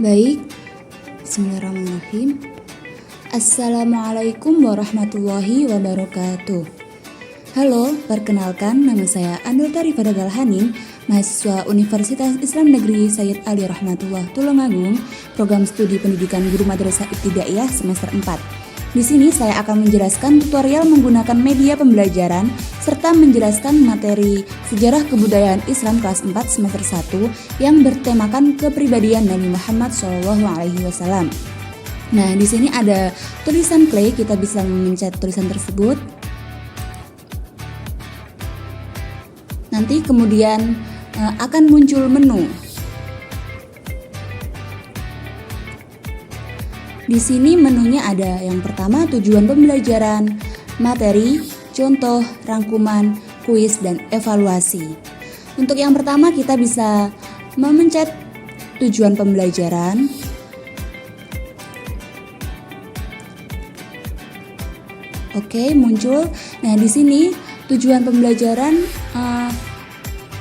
Baik, bismillahirrahmanirrahim. Assalamualaikum warahmatullahi wabarakatuh. Halo, perkenalkan nama saya Anulta Rifada Galhanin, mahasiswa Universitas Islam Negeri Sayyid Ali Rahmatullah Tulungagung, program studi pendidikan guru madrasah ibtidaiyah semester 4. Di sini saya akan menjelaskan tutorial menggunakan media pembelajaran serta menjelaskan materi Sejarah Kebudayaan Islam kelas 4 semester 1 yang bertemakan kepribadian Nabi Muhammad SAW. Nah, di sini ada tulisan play, kita bisa memencet tulisan tersebut. Nanti kemudian akan muncul menu. Di sini menunya ada yang pertama tujuan pembelajaran, materi, contoh, rangkuman, kuis, dan evaluasi. Untuk yang pertama kita bisa memencet tujuan pembelajaran. Oke, muncul. Nah, di sini tujuan pembelajaran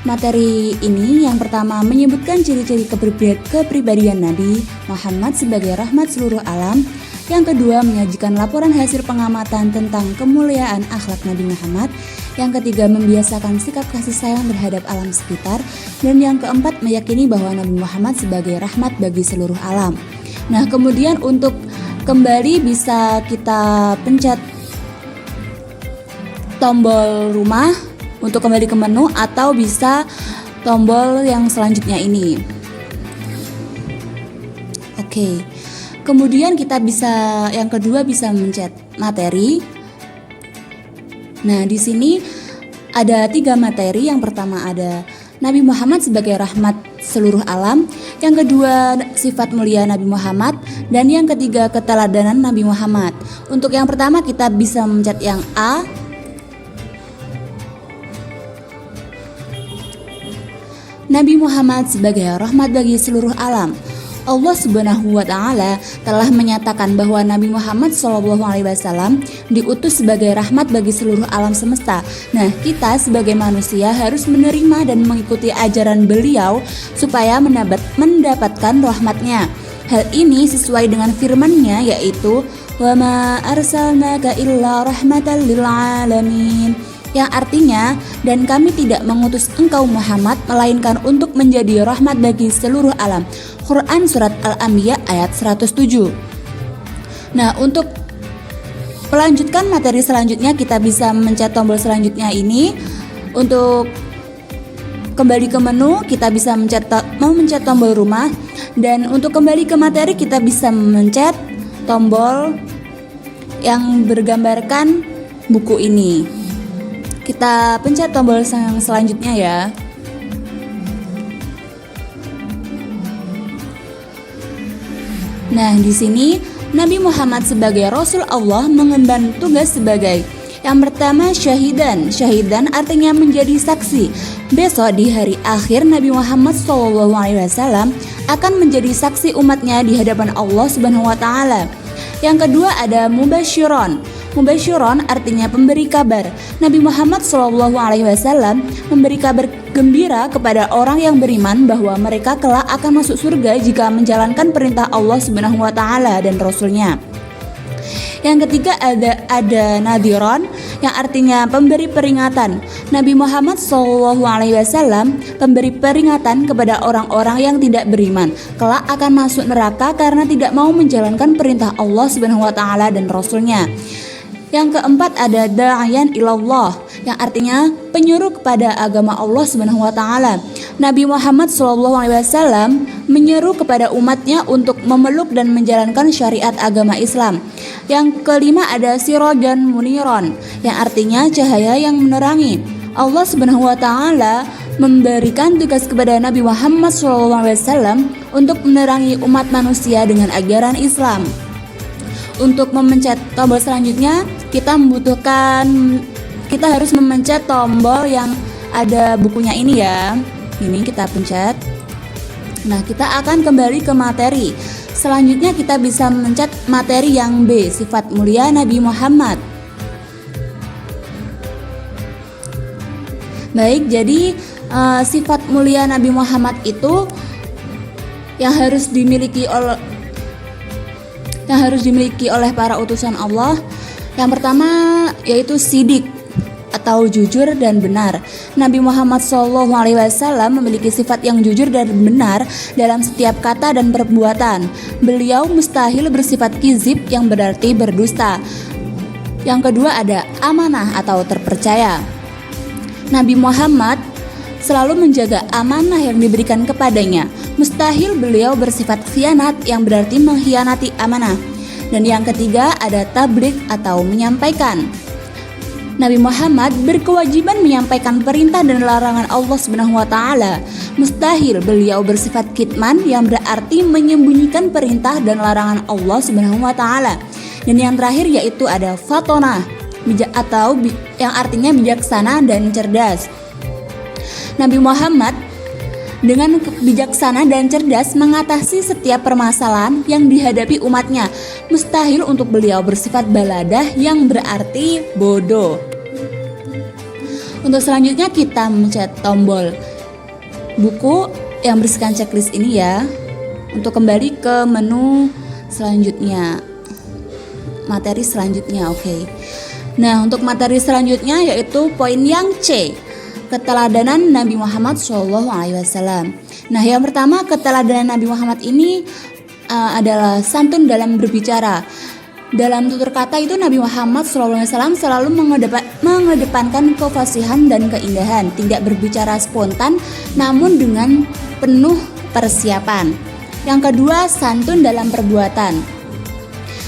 materi ini yang pertama menyebutkan ciri-ciri kepribadian Nabi Muhammad sebagai rahmat seluruh alam. Yang kedua menyajikan laporan hasil pengamatan tentang kemuliaan akhlak Nabi Muhammad. Yang ketiga membiasakan sikap kasih sayang terhadap alam sekitar. Dan yang keempat meyakini bahwa Nabi Muhammad sebagai rahmat bagi seluruh alam. Nah, kemudian untuk kembali bisa kita pencet tombol rumah untuk kembali ke menu, atau bisa tombol yang selanjutnya ini. Oke. Kemudian kita bisa yang kedua bisa mencet materi. Nah, di sini ada 3 materi. Yang pertama ada Nabi Muhammad sebagai rahmat seluruh alam, yang kedua sifat mulia Nabi Muhammad, dan yang ketiga keteladanan Nabi Muhammad. Untuk yang pertama kita bisa mencet yang A. Nabi Muhammad sebagai rahmat bagi seluruh alam. Allah Subhanahu wa Ta'ala telah menyatakan bahwa Nabi Muhammad SAW diutus sebagai rahmat bagi seluruh alam semesta. Nah, kita sebagai manusia harus menerima dan mengikuti ajaran beliau supaya mendapatkan rahmatnya. Hal ini sesuai dengan firman-Nya, yaitu wa ma arsalnaka illa rahmatan lil alamin, yang artinya, dan kami tidak mengutus engkau Muhammad melainkan untuk menjadi rahmat bagi seluruh alam. Quran Surat Al-Anbiya ayat 107. Nah, untuk melanjutkan materi selanjutnya kita bisa mencet tombol selanjutnya ini. Untuk kembali ke menu kita bisa memencet tombol rumah. Dan untuk kembali ke materi kita bisa memencet tombol yang bergambarkan buku ini. Kita pencet tombol yang selanjutnya ya. Nah, di sini Nabi Muhammad sebagai Rasul Allah mengemban tugas sebagai yang pertama syahidan. Syahidan artinya menjadi saksi. Besok di hari akhir Nabi Muhammad SAW akan menjadi saksi umatnya di hadapan Allah Subhanahu wa Ta'ala. Yang kedua ada mubasyiron. Mubasyiron artinya pemberi kabar. Nabi Muhammad SAW memberi kabar gembira kepada orang yang beriman bahwa mereka kelak akan masuk surga jika menjalankan perintah Allah Subhanahu wa Ta'ala dan Rasul-Nya. Yang ketiga ada nadhiron, yang artinya pemberi peringatan. Nabi Muhammad SAW memberi peringatan kepada orang-orang yang tidak beriman kelak akan masuk neraka karena tidak mau menjalankan perintah Allah Subhanahu wa Ta'ala dan Rasul-Nya. Yang keempat ada da'iyan ilallah, yang artinya penyuruh kepada agama Allah Subhanahu wa Ta'ala. Nabi Muhammad SAW menyeru kepada umatnya untuk memeluk dan menjalankan syariat agama Islam. Yang kelima ada sirajan muniron, yang artinya cahaya yang menerangi. Allah Subhanahu wa Ta'ala memberikan tugas kepada Nabi Muhammad SAW untuk menerangi umat manusia dengan ajaran Islam. Untuk memencet tombol selanjutnya kita harus memencet tombol yang ada bukunya ini ya. Ini kita pencet. Nah, kita akan kembali ke materi. Selanjutnya kita bisa memencet materi yang B, sifat mulia Nabi Muhammad. Baik, jadi sifat mulia Nabi Muhammad itu yang harus dimiliki oleh para utusan Allah. Yang pertama yaitu sidik atau jujur dan benar. Nabi Muhammad SAW memiliki sifat yang jujur dan benar dalam setiap kata dan perbuatan. Beliau mustahil bersifat kizib yang berarti berdusta. Yang kedua ada amanah atau terpercaya. Nabi Muhammad selalu menjaga amanah yang diberikan kepadanya. Mustahil beliau bersifat khianat yang berarti mengkhianati amanah. Dan yang ketiga ada tabligh atau menyampaikan. Nabi Muhammad berkewajiban menyampaikan perintah dan larangan Allah Subhanahu wa taala. Mustahil beliau bersifat kitman yang berarti menyembunyikan perintah dan larangan Allah Subhanahu wa taala. Dan yang terakhir yaitu ada fatonah atau yang artinya bijaksana dan cerdas. Nabi Muhammad dengan bijaksana dan cerdas mengatasi setiap permasalahan yang dihadapi umatnya. Mustahil untuk beliau bersifat baladah yang berarti bodoh. Untuk selanjutnya kita mencet tombol buku yang berisikan checklist ini ya. Untuk kembali ke menu selanjutnya, materi selanjutnya, oke. Nah, untuk materi selanjutnya yaitu poin yang C, keteladanan Nabi Muhammad SAW. Nah, yang pertama keteladanan Nabi Muhammad ini adalah santun dalam berbicara. Dalam tutur kata itu Nabi Muhammad SAW selalu mengedepankan kefasihan dan keindahan, tidak berbicara spontan namun dengan penuh persiapan. Yang kedua, santun dalam perbuatan.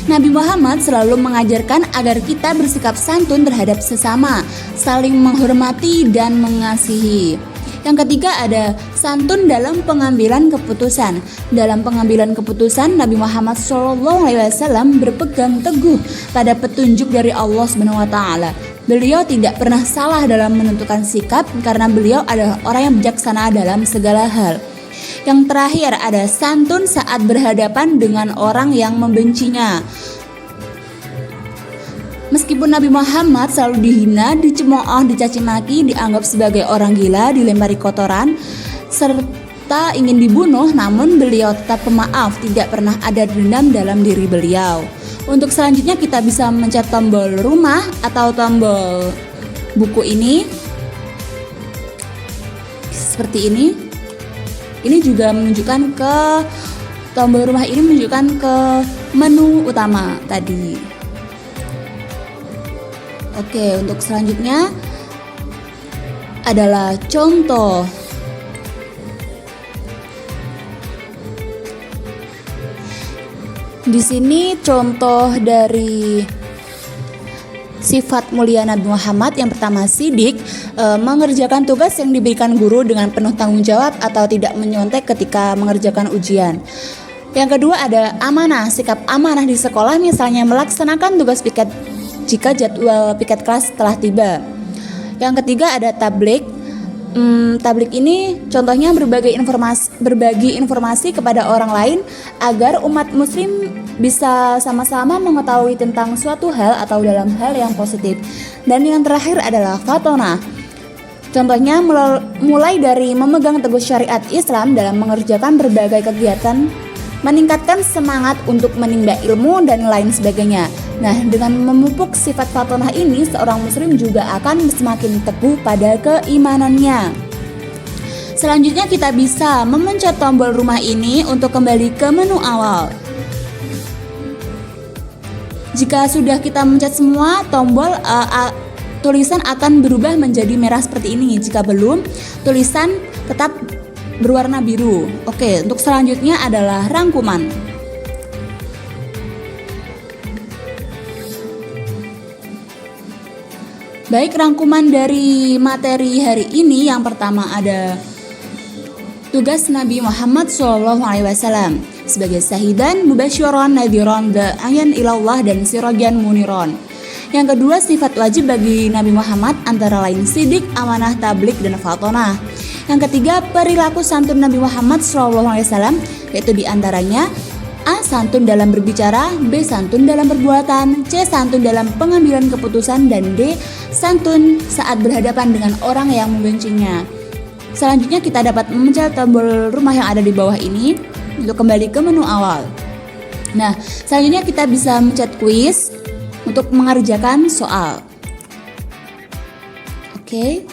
Nabi Muhammad selalu mengajarkan agar kita bersikap santun terhadap sesama, saling menghormati dan mengasihi. Yang ketiga ada santun dalam pengambilan keputusan. Dalam pengambilan keputusan, Nabi Muhammad SAW berpegang teguh pada petunjuk dari Allah Subhanahu wa taala. Beliau tidak pernah salah dalam menentukan sikap karena beliau adalah orang yang bijaksana dalam segala hal. Yang terakhir ada santun saat berhadapan dengan orang yang membencinya. Meskipun Nabi Muhammad selalu dihina, dicemooh, dicaci maki, dianggap sebagai orang gila, dilempari kotoran, serta ingin dibunuh, namun beliau tetap pemaaf, tidak pernah ada dendam dalam diri beliau. Untuk selanjutnya kita bisa mencet tombol rumah atau tombol buku ini seperti ini. Ini juga menunjukkan ke tombol rumah ini menunjukkan ke menu utama tadi. Oke, untuk selanjutnya adalah contoh. Di sini contoh dari sifat mulia Nabi Muhammad. Yang pertama sidik, mengerjakan tugas yang diberikan guru dengan penuh tanggung jawab atau tidak menyontek ketika mengerjakan ujian. Yang kedua ada amanah, sikap amanah di sekolah, misalnya melaksanakan tugas piket jika jadwal piket kelas telah tiba. Yang ketiga ada tabligh. Tabligh ini contohnya berbagi informasi kepada orang lain agar umat muslim bisa sama-sama mengetahui tentang suatu hal atau dalam hal yang positif. Dan yang terakhir adalah fatonah. Contohnya mulai dari memegang teguh syariat Islam dalam mengerjakan berbagai kegiatan, meningkatkan semangat untuk menimba ilmu dan lain sebagainya. Nah, dengan memupuk sifat fatonah ini, seorang muslim juga akan semakin teguh pada keimanannya. Selanjutnya kita bisa memencet tombol rumah ini untuk kembali ke menu awal. Jika sudah kita mencet semua tombol, tulisan akan berubah menjadi merah seperti ini. Jika belum, tulisan tetap berwarna biru. Oke, untuk selanjutnya adalah rangkuman. Baik, rangkuman dari materi hari ini yang pertama ada tugas Nabi Muhammad SAW sebagai syahidan, mubasyiran, nadhiran, da'iyan ilallah dan sirajan muniron. Yang kedua, sifat wajib bagi Nabi Muhammad antara lain sidik, amanah, tabligh, dan fatonah. Yang ketiga, perilaku santun Nabi Muhammad SAW, yaitu diantaranya A. Santun dalam berbicara, B. Santun dalam perbuatan, C. Santun dalam pengambilan keputusan, dan D. Santun saat berhadapan dengan orang yang membencinya. Selanjutnya kita dapat memencet tombol rumah yang ada di bawah ini. untuk kembali ke menu awal. Nah, selanjutnya kita bisa mencet kuis untuk mengerjakan soal. Oke.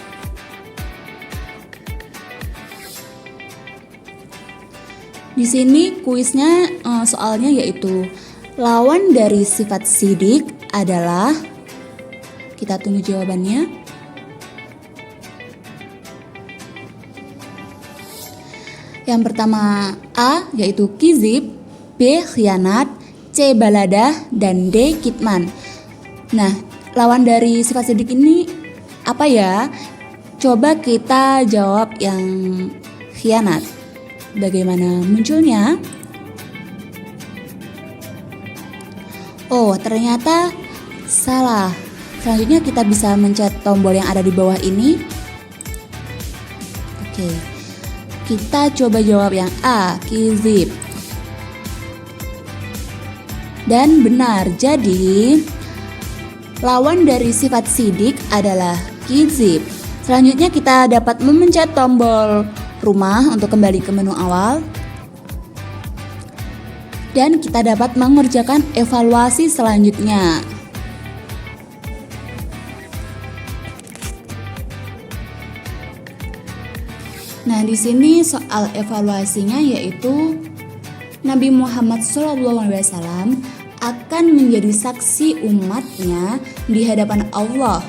Di sini kuisnya soalnya yaitu lawan dari sifat sidik adalah, kita tunggu jawabannya. Yang pertama A yaitu kizib, B khianat, C baladah, dan D kitman. Nah, lawan dari sifat sidik ini apa ya? Coba kita jawab yang khianat. Bagaimana munculnya? Oh, ternyata salah. Selanjutnya kita bisa mencet tombol yang ada di bawah ini. Oke. Kita coba jawab yang A, kizib. Dan benar, jadi lawan dari sifat sidik adalah kizib. Selanjutnya kita dapat memencet tombol rumah untuk kembali ke menu awal. Dan kita dapat mengerjakan evaluasi selanjutnya. Nah, di sini soal evaluasinya yaitu Nabi Muhammad SAW akan menjadi saksi umatnya di hadapan Allah.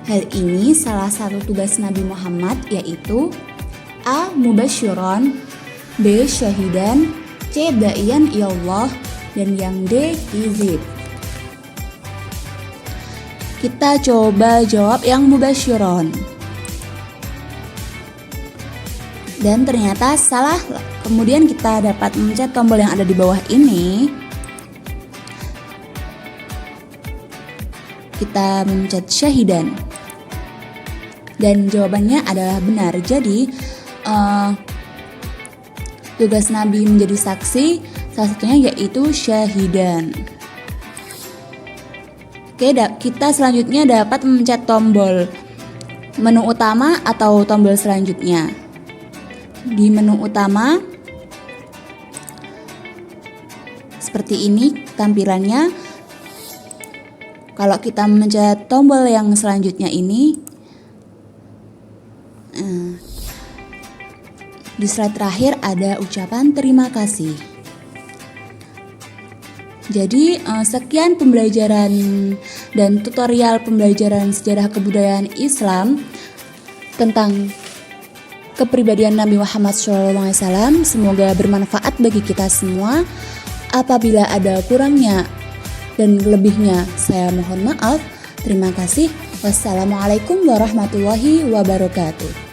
Hal ini salah satu tugas Nabi Muhammad yaitu A. Mubasyiran, B. Syahidan, C. Da'iyan ilallah, dan yang D. kizib. Kita coba jawab yang mubasyiran. Dan ternyata salah. Kemudian kita dapat mencet tombol yang ada di bawah ini. Kita mencet syahidan. Dan jawabannya adalah benar. Jadi tugas Nabi menjadi saksi salah satunya yaitu syahidan. Oke, kita selanjutnya dapat memencet tombol menu utama atau tombol selanjutnya. Di menu utama seperti ini tampilannya. Kalau kita memencet tombol yang selanjutnya ini, di slide terakhir ada ucapan terima kasih. Jadi sekian pembelajaran dan tutorial pembelajaran sejarah kebudayaan Islam tentang kepribadian Nabi Muhammad SAW. Semoga bermanfaat bagi kita semua. Apabila ada kurangnya dan lebihnya, saya mohon maaf. Terima kasih. Wassalamualaikum warahmatullahi wabarakatuh.